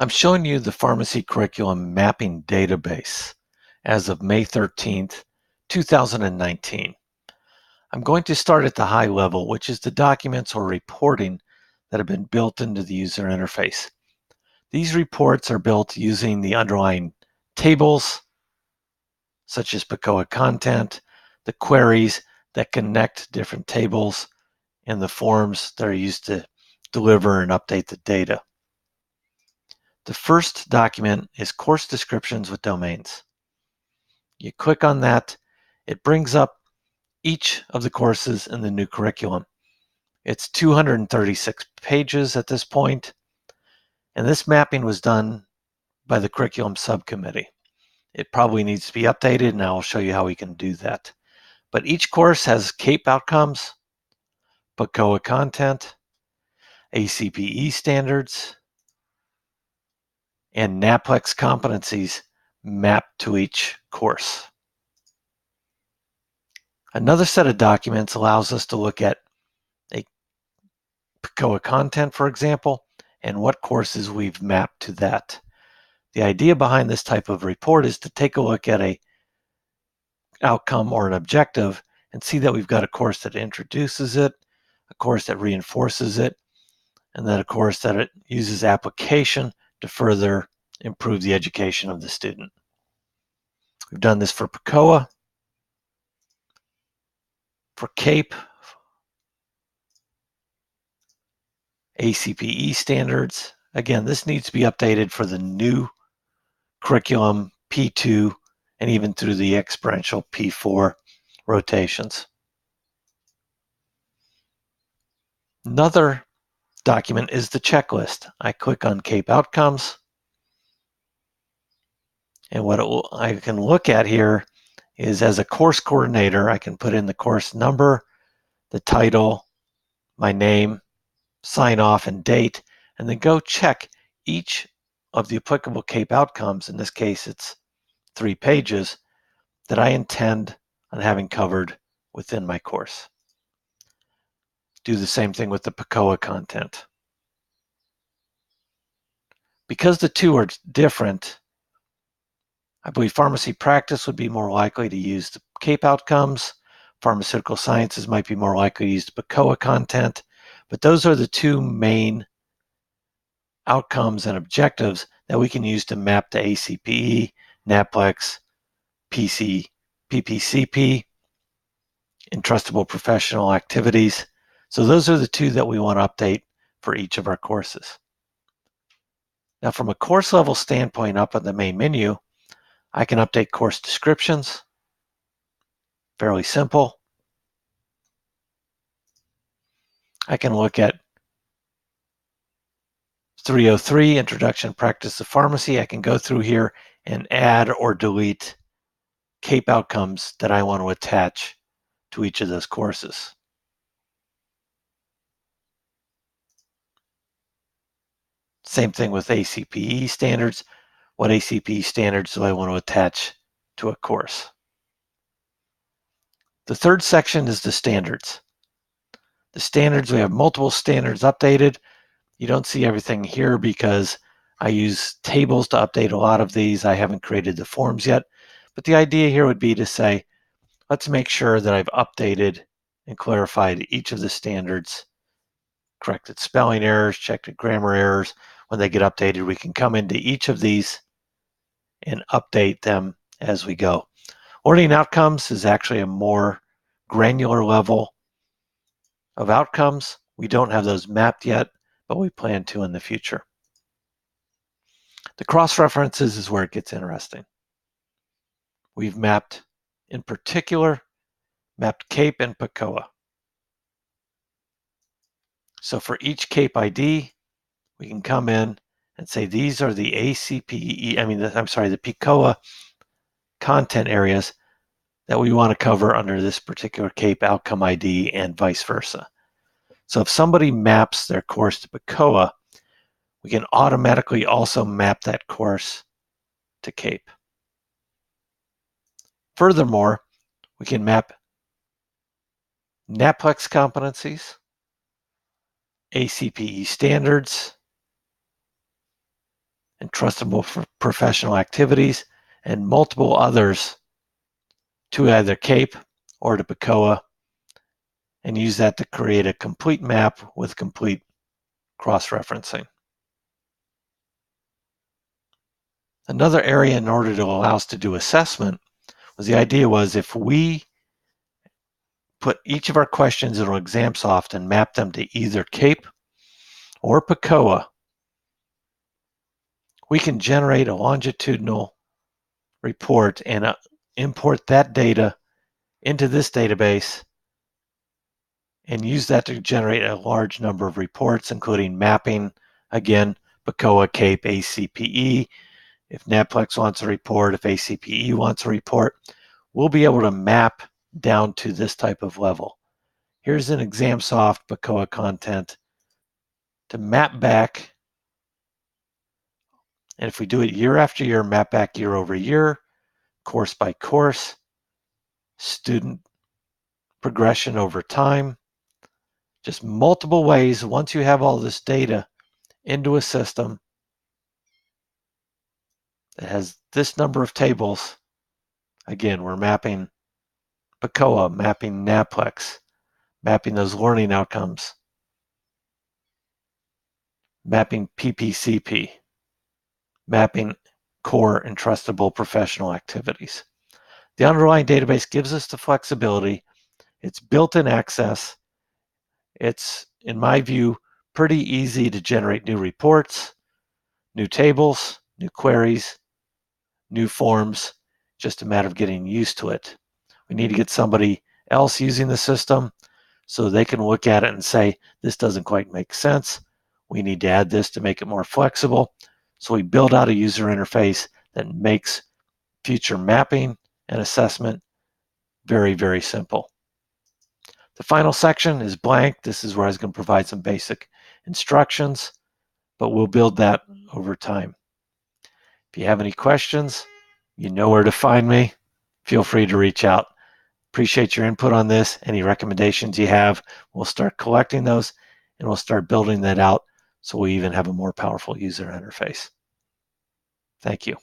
I'm showing you the pharmacy curriculum mapping database as of May 13th, 2019. I'm going to start at the high level, which is the documents or reporting that have been built into the user interface. These reports are built using the underlying tables, such as PICOA content, the queries that connect different tables, and the forms that are used to deliver and update the data. The first document is course descriptions with domains. You click on that, it brings up each of the courses in the new curriculum. It's 236 pages at this point, and this mapping was done by the curriculum subcommittee. It probably needs to be updated, and I'll show you how we can do that. But each course has CAPE outcomes, PICOA content, ACPE standards, and NAPLEX competencies mapped to each course. Another set of documents allows us to look at a PICOA content, for example, and what courses we've mapped to that. The idea behind this type of report is to take a look at a outcome or an objective and see that we've got a course that introduces it, a course that reinforces it, and then a course that it uses application to further improve the education of the student. We've done this for PICOA, for CAPE, ACPE standards. Again, this needs to be updated for the new curriculum P2 and even through the experiential P4 rotations. Another document is the checklist. I click on CAPE outcomes, and what I can look at here is, as a course coordinator, I can put in the course number, the title, my name, sign off and date, and then go check each of the applicable CAPE outcomes. In this case, it's 3 pages that I intend on having covered within my course. Do the same thing with the PICOA content. Because the two are different, I believe pharmacy practice would be more likely to use the CAPE outcomes. Pharmaceutical sciences might be more likely to use the PICOA content, but those are the two main outcomes and objectives that we can use to map to ACPE, NAPLEX, PPCP, Entrustable Professional Activities. So those are the two that we want to update for each of our courses. Now, from a course level standpoint, up on the main menu, I can update course descriptions. Fairly simple. I can look at 303, Introduction Practice of Pharmacy. I can go through here and add or delete CAPE outcomes that I want to attach to each of those courses. Same thing with ACPE standards. What ACPE standards do I want to attach to a course? The third section is the standards. The standards, we have multiple standards updated. You don't see everything here because I use tables to update a lot of these. I haven't created the forms yet. But the idea here would be to say, let's make sure that I've updated and clarified each of the standards, corrected spelling errors, checked grammar errors. When they get updated, we can come into each of these and update them as we go. Learning outcomes is actually a more granular level of outcomes. We don't have those mapped yet, but we plan to in the future. The cross-references is where it gets interesting. We've mapped, in particular, mapped CAPE and PICOA. So for each CAPE ID, we can come in and say these are the the PICOA content areas that we want to cover under this particular CAPE outcome ID and vice versa. So if somebody maps their course to PICOA, we can automatically also map that course to CAPE. Furthermore, we can map NAPLEX competencies, ACPE standards, trustable professional activities, and multiple others to either CAPE or to PCOA, and use that to create a complete map with complete cross-referencing. Another area in order to allow us to do assessment was the idea was if we put each of our questions into ExamSoft and map them to either CAPE or PCOA, we can generate a longitudinal report and import that data into this database and use that to generate a large number of reports, including mapping, again, PCOA, CAPE, ACPE. If NAPLEX wants a report, if ACPE wants a report, we'll be able to map down to this type of level. Here's an ExamSoft PCOA content to map back. And if we do it year after year, map back year over year, course by course, student progression over time, just multiple ways. Once you have all this data into a system that has this number of tables, again, we're mapping PCOA, mapping NAPLEX, mapping those learning outcomes, mapping PPCP, mapping core and trustable professional activities. The underlying database gives us the flexibility. It's built-in access. It's, in my view, pretty easy to generate new reports, new tables, new queries, new forms, just a matter of getting used to it. We need to get somebody else using the system so they can look at it and say, this doesn't quite make sense. We need to add this to make it more flexible. So we build out a user interface that makes future mapping and assessment very, very simple. The final section is blank. This is where I was going to provide some basic instructions, but we'll build that over time. If you have any questions, you know where to find me. Feel free to reach out. Appreciate your input on this. Any recommendations you have, we'll start collecting those and we'll start building that out so we even have a more powerful user interface. Thank you.